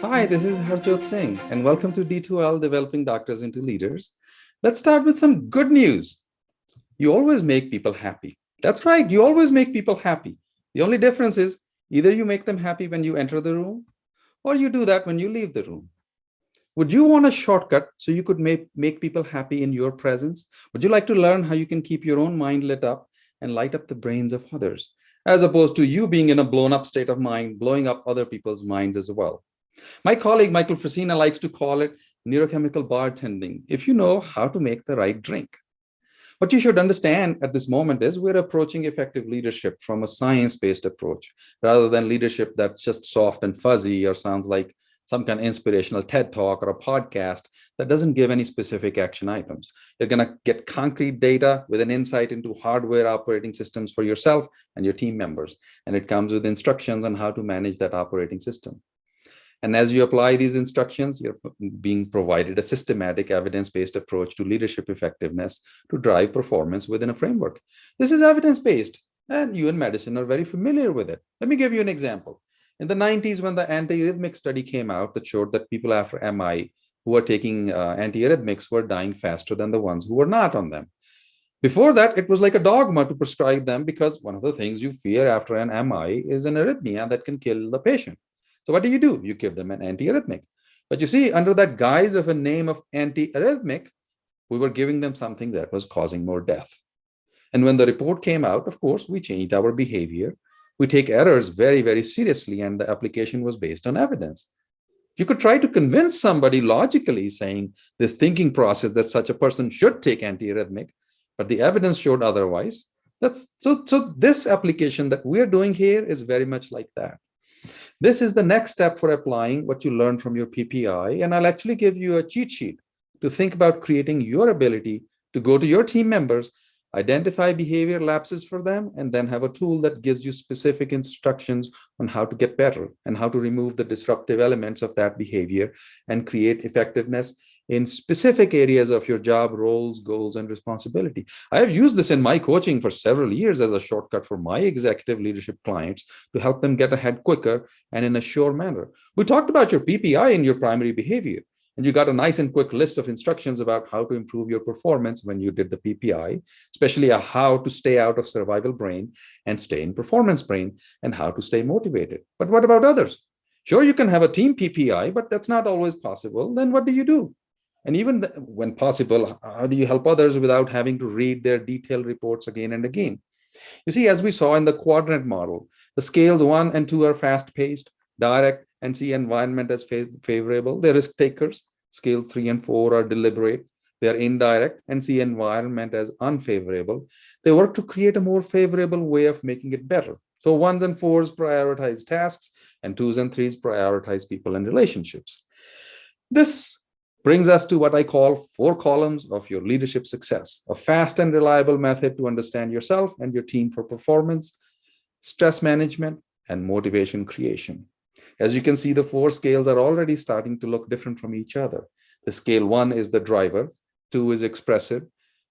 Hi, this is Harjot Singh, and welcome to D2L Developing Doctors into Leaders. Let's start with some good news. You always make people happy. That's right, you always make people happy. The only difference is either you make them happy when you enter the room or you do that when you leave the room. Would you want a shortcut so you could make people happy in your presence? Would you like to learn how you can keep your own mind lit up and light up the brains of others, as opposed to you being in a blown up state of mind, blowing up other people's minds as well? My colleague Michael Fresina likes to call it neurochemical bartending, if you know how to make the right drink. What you should understand at this moment is we're approaching effective leadership from a science-based approach rather than leadership that's just soft and fuzzy or sounds like some kind of inspirational TED talk or a podcast that doesn't give any specific action items. You're going to get concrete data with an insight into hardware operating systems for yourself and your team members. And it comes with instructions on how to manage that operating system. And as you apply these instructions, you're being provided a systematic evidence-based approach to leadership effectiveness to drive performance within a framework. This is evidence-based, and you in medicine are very familiar with it. Let me give you an example. In the 90s, when the antiarrhythmic study came out that showed that people after MI who were taking antiarrhythmics were dying faster than the ones who were not on them. Before that, it was like a dogma to prescribe them because one of the things you fear after an MI is an arrhythmia that can kill the patient. So what do? You give them an antiarrhythmic. But you see, under that guise of a name of antiarrhythmic, we were giving them something that was causing more death. And when the report came out, of course, we changed our behavior. We take errors very, very seriously, and the application was based on evidence. You could try to convince somebody logically saying this thinking process that such a person should take antiarrhythmic, but the evidence showed otherwise. So this application that we're doing here is very much like that. This is the next step for applying what you learned from your PPI, and I'll actually give you a cheat sheet to think about creating your ability to go to your team members, identify behavior lapses for them, and then have a tool that gives you specific instructions on how to get better and how to remove the disruptive elements of that behavior and create effectiveness in specific areas of your job, roles, goals, and responsibility. I have used this in my coaching for several years as a shortcut for my executive leadership clients to help them get ahead quicker and in a sure manner. We talked about your PPI and your primary behavior, and you got a nice and quick list of instructions about how to improve your performance when you did the PPI, especially how to stay out of survival brain and stay in performance brain, and how to stay motivated. But what about others? Sure, you can have a team PPI, but that's not always possible. Then what do? And even when possible, how do you help others without having to read their detailed reports again and again? You see, as we saw in the quadrant model, the scales 1 and 2 are fast-paced, direct, and see environment as favorable. They're risk takers. Scale 3 and 4 are deliberate. They're indirect and see environment as unfavorable. They work to create a more favorable way of making it better. So 1s and 4s prioritize tasks, and 2s and 3s prioritize people and relationships. This brings us to what I call 4 columns of your leadership success, a fast and reliable method to understand yourself and your team for performance, stress management, and motivation creation. As you can see, the 4 scales are already starting to look different from each other. The scale 1 is the driver, 2 is expressive,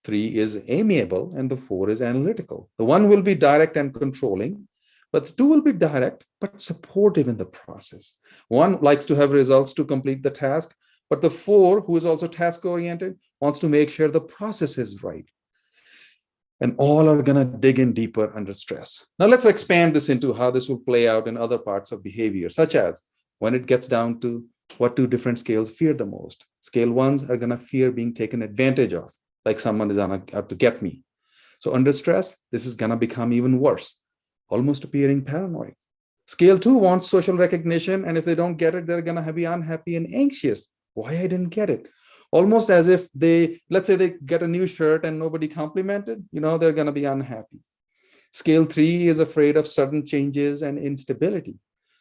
3 is amiable, and the 4 is analytical. The 1 will be direct and controlling, but the 2 will be direct but supportive in the process. 1 likes to have results to complete the task, but the 4, who is also task-oriented, wants to make sure the process is right. And all are going to dig in deeper under stress. Now let's expand this into how this will play out in other parts of behavior, such as when it gets down to what 2 different scales fear the most. Scale 1s are going to fear being taken advantage of, like someone is out to get me. So under stress, this is going to become even worse, almost appearing paranoid. Scale 2 wants social recognition, and if they don't get it, they're going to be unhappy and anxious. Why I didn't get it? Almost as if let's say they get a new shirt and nobody complimented, they're going to be unhappy. Scale 3 is afraid of sudden changes and instability.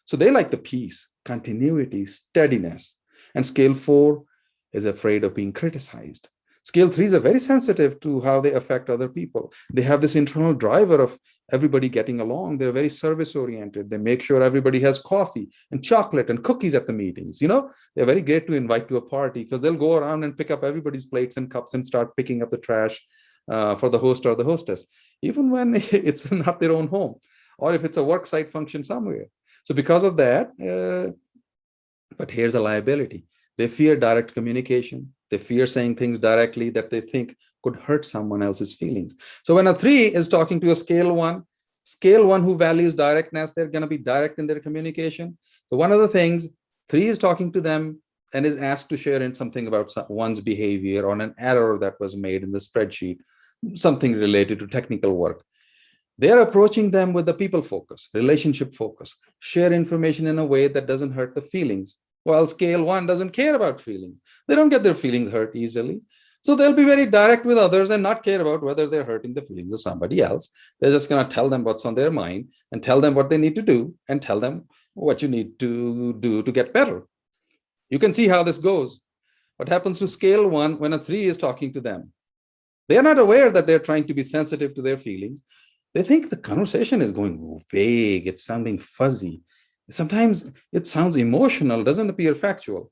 So they like the peace, continuity, steadiness. And scale 4 is afraid of being criticized. Scale 3s are very sensitive to how they affect other people. They have this internal driver of everybody getting along. They're very service oriented. They make sure everybody has coffee and chocolate and cookies at the meetings. They're very great to invite to a party because they'll go around and pick up everybody's plates and cups and start picking up the trash for the host or the hostess, even when it's not their own home or if it's a work site function somewhere. So because of that, But here's a liability. They fear direct communication. They fear saying things directly that they think could hurt someone else's feelings. So when a 3 is talking to a scale one who values directness, they're going to be direct in their communication. So one of the things, 3 is talking to them and is asked to share in something about one's behavior on an error that was made in the spreadsheet, something related to technical work. They're approaching them with the people focus, relationship focus, share information in a way that doesn't hurt the feelings. While scale one doesn't care about feelings. They don't get their feelings hurt easily. So they'll be very direct with others and not care about whether they're hurting the feelings of somebody else. They're just going to tell them what's on their mind and tell them what they need to do and tell them what you need to do to get better. You can see how this goes. What happens to scale one when a 3 is talking to them? They're not aware that they're trying to be sensitive to their feelings. They think the conversation is going vague, it's sounding fuzzy. Sometimes it sounds emotional, doesn't appear factual.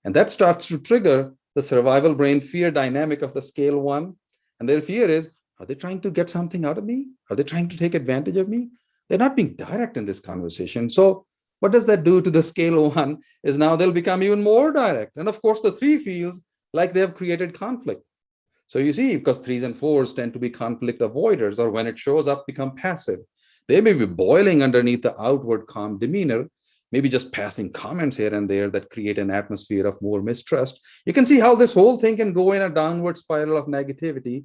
And that starts to trigger the survival brain fear dynamic of the scale one. And their fear is, are they trying to get something out of me? Are they trying to take advantage of me? They're not being direct in this conversation. So what does that do to the scale one is now they'll become even more direct. And of course, the 3 feels like they have created conflict. So you see, because 3s and 4s tend to be conflict avoiders, or when it shows up, become passive. They may be boiling underneath the outward calm demeanor, maybe just passing comments here and there that create an atmosphere of more mistrust. You can see how this whole thing can go in a downward spiral of negativity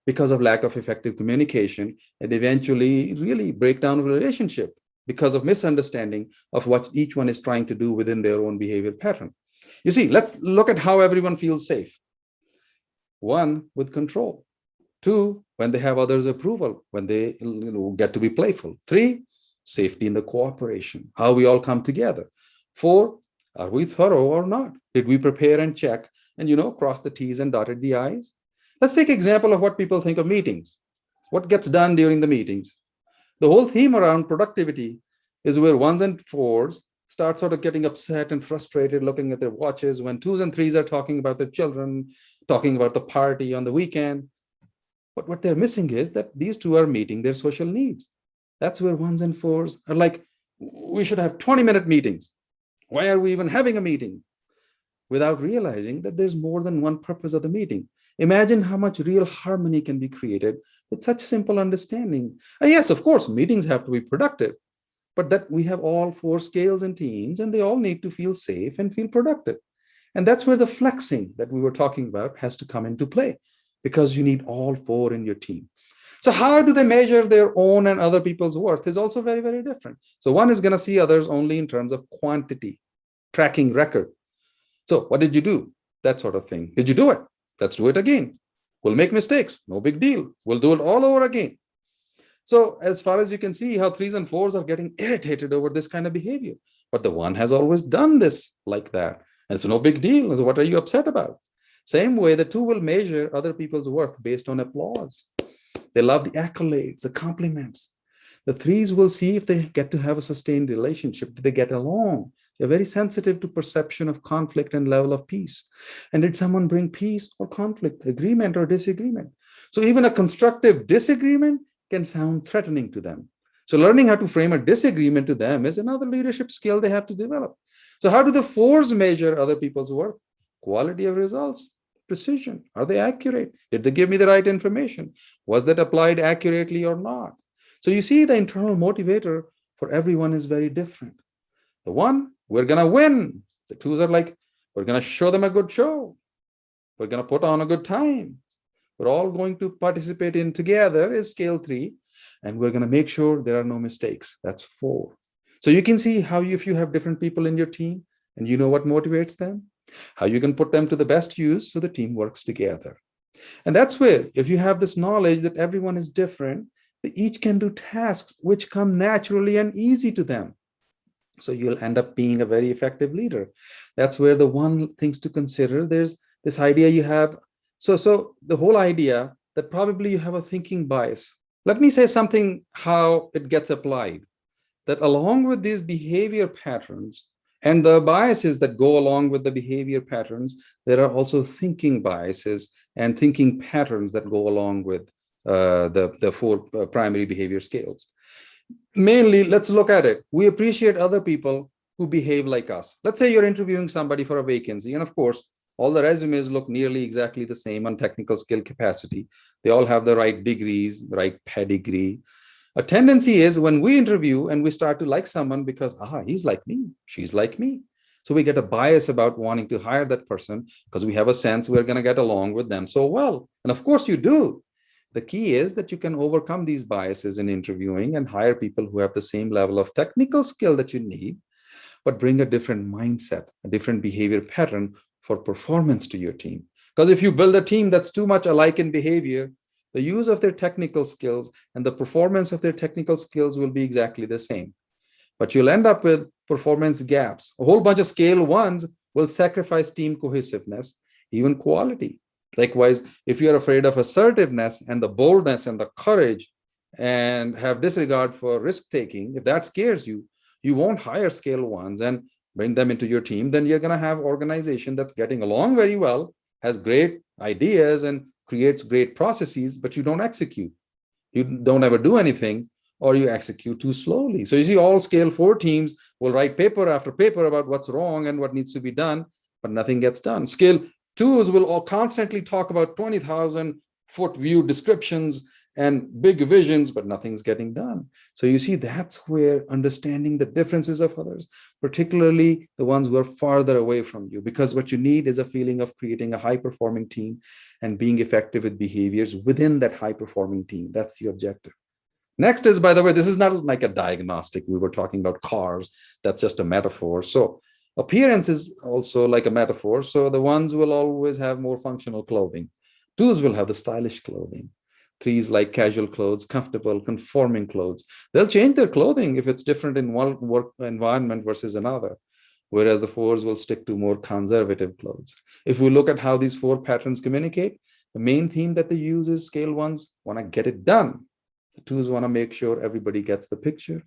because of lack of effective communication and eventually really break down a relationship because of misunderstanding of what each one is trying to do within their own behavior pattern. You see, let's look at how everyone feels safe. 1, with control. 2, when they have others' approval, when they get to be playful. 3, safety in the cooperation, how we all come together. 4, are we thorough or not? Did we prepare and check and, cross the T's and dotted the I's? Let's take example of what people think of meetings. What gets done during the meetings? The whole theme around productivity is where 1s and 4s start sort of getting upset and frustrated, looking at their watches when 2s and 3s are talking about their children, talking about the party on the weekend. But what they're missing is that these 2 are meeting their social needs. That's where 1s and 4s are like, we should have 20-minute meetings. Why are we even having a meeting? Without realizing that there's more than one purpose of the meeting. Imagine how much real harmony can be created with such simple understanding. And yes, of course, meetings have to be productive, but that we have all 4 scales and teams, and they all need to feel safe and feel productive. And that's where the flexing that we were talking about has to come into play, because you need all 4 in your team. So how do they measure their own and other people's worth is also very, very different. So 1 is going to see others only in terms of quantity, tracking record. So what did you do? That sort of thing. Did you do it? Let's do it again. We'll make mistakes. No big deal. We'll do it all over again. So as far as you can see how 3s and 4s are getting irritated over this kind of behavior. But the 1 has always done this like that. And it's no big deal. So what are you upset about? Same way the 2 will measure other people's worth based on applause. They love the accolades, the compliments. The 3s will see if they get to have a sustained relationship. Do they get along? They're very sensitive to perception of conflict and level of peace. And did someone bring peace or conflict, agreement or disagreement? So even a constructive disagreement can sound threatening to them. So learning how to frame a disagreement to them is another leadership skill they have to develop. So how do the 4s measure other people's worth? Quality of results, precision. Are they accurate? Did they give me the right information? Was that applied accurately or not? So you see the internal motivator for everyone is very different. The 1, we're going to win. The 2s are like, we're going to show them a good show. We're going to put on a good time. We're all going to participate in together is scale 3. And we're going to make sure there are no mistakes. That's 4. So you can see how if you have different people in your team and you know what motivates them, how you can put them to the best use so the team works together. And that's where, if you have this knowledge that everyone is different, they each can do tasks which come naturally and easy to them. So you'll end up being a very effective leader. That's where the 1 things to consider. There's this idea you have. So the whole idea that probably you have a thinking bias. Let me say something how it gets applied. That along with these behavior patterns and the biases that go along with the behavior patterns, there are also thinking biases and thinking patterns that go along with the 4 primary behavior scales. Mainly, let's look at it. We appreciate other people who behave like us. Let's say you're interviewing somebody for a vacancy, and of course, all the resumes look nearly exactly the same on technical skill capacity. They all have the right degrees, right pedigree. A tendency is when we interview and we start to like someone because, he's like me, she's like me. So we get a bias about wanting to hire that person because we have a sense we're going to get along with them so well. And of course you do. The key is that you can overcome these biases in interviewing and hire people who have the same level of technical skill that you need, but bring a different mindset, a different behavior pattern for performance to your team. Because if you build a team that's too much alike in behavior, the use of their technical skills and the performance of their technical skills will be exactly the same. But you'll end up with performance gaps. A whole bunch of scale ones will sacrifice team cohesiveness, even quality. Likewise, if you're afraid of assertiveness and the boldness and the courage and have disregard for risk taking, if that scares you, you won't hire scale ones and bring them into your team. Then you're going to have organization that's getting along very well, has great ideas and creates great processes, but you don't execute. You don't ever do anything, or you execute too slowly. So you see, all scale 4 teams will write paper after paper about what's wrong and what needs to be done, but nothing gets done. Scale 2s will all constantly talk about 20,000 foot view descriptions and big visions, but nothing's getting done. So you see, that's where understanding the differences of others, particularly the ones who are farther away from you, because what you need is a feeling of creating a high performing team and being effective with behaviors within that high performing team. That's the objective. Next is, by the way, this is not like a diagnostic. We were talking about cars. That's just a metaphor. So appearance is also like a metaphor. So the ones will always have more functional clothing. 2s will have the stylish clothing. 3s like casual clothes, comfortable, conforming clothes. They'll change their clothing if it's different in one work environment versus another, whereas the 4s will stick to more conservative clothes. If we look at how these 4 patterns communicate, the main theme that they use is scale 1s want to get it done. The 2s want to make sure everybody gets the picture.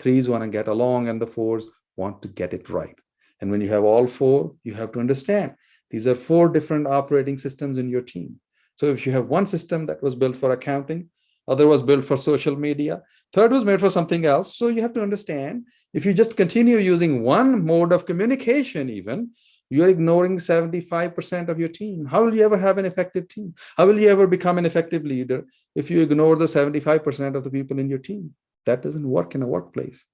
3s want to get along, and the 4s want to get it right. And when you have all 4, you have to understand these are 4 different operating systems in your team. So if you have one system that was built for accounting, other was built for social media, third was made for something else. So you have to understand, if you just continue using one mode of communication, even, you're ignoring 75% of your team. How will you ever have an effective team? How will you ever become an effective leader if you ignore the 75% of the people in your team? That doesn't work in a workplace.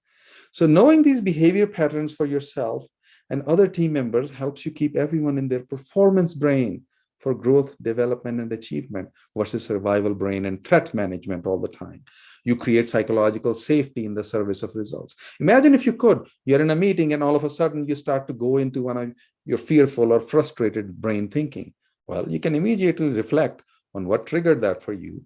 So knowing these behavior patterns for yourself and other team members helps you keep everyone in their performance brain for growth, development, and achievement versus survival brain and threat management all the time. You create psychological safety in the service of results. Imagine if you could, you're in a meeting and all of a sudden you start to go into one of your fearful or frustrated brain thinking. Well, you can immediately reflect on what triggered that for you,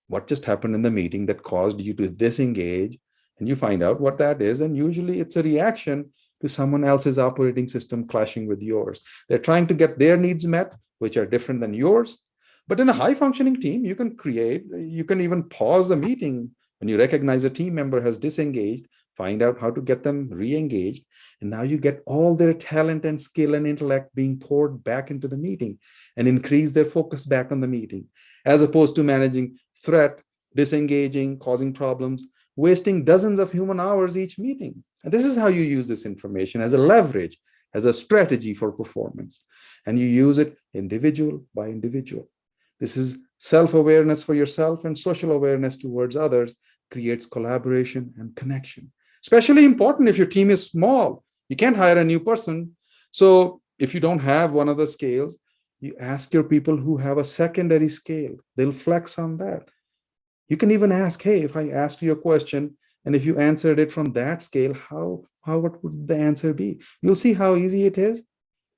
what just happened in the meeting that caused you to disengage, and you find out what that is. And usually it's a reaction to someone else's operating system clashing with yours. They're trying to get their needs met, which are different than yours. But in a high functioning team, you can even pause the meeting when you recognize a team member has disengaged, find out how to get them re-engaged. And now you get all their talent and skill and intellect being poured back into the meeting and increase their focus back on the meeting, as opposed to managing threat, disengaging, causing problems, wasting dozens of human hours each meeting. And this is how you use this information as a leverage, as a strategy for performance. And you use it individual by individual. This is self-awareness for yourself, and social awareness towards others creates collaboration and connection. Especially important if your team is small. You can't hire a new person. So if you don't have one of the scales, you ask your people who have a secondary scale. They'll flex on that. You can even ask, hey, if I asked you a question and if you answered it from that scale, what would the answer be? You'll see how easy it is.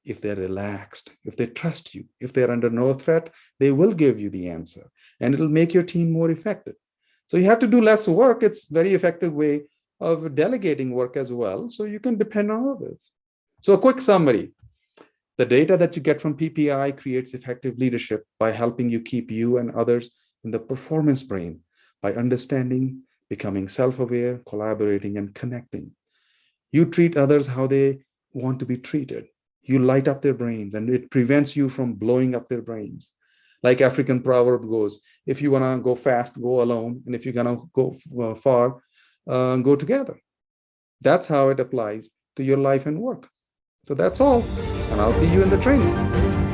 If they're relaxed, if they trust you, if they're under no threat, they will give you the answer, and it'll make your team more effective. So you have to do less work. It's a very effective way of delegating work as well, so you can depend on others. So a quick summary. The data that you get from PPI creates effective leadership by helping you keep you and others in the performance brain by understanding, becoming self-aware, collaborating, and connecting. You treat others how they want to be treated. You light up their brains, and it prevents you from blowing up their brains. Like African proverb goes, if you want to go fast, go alone. And if you're going to go far, go together. That's how it applies to your life and work. So that's all, and I'll see you in the training.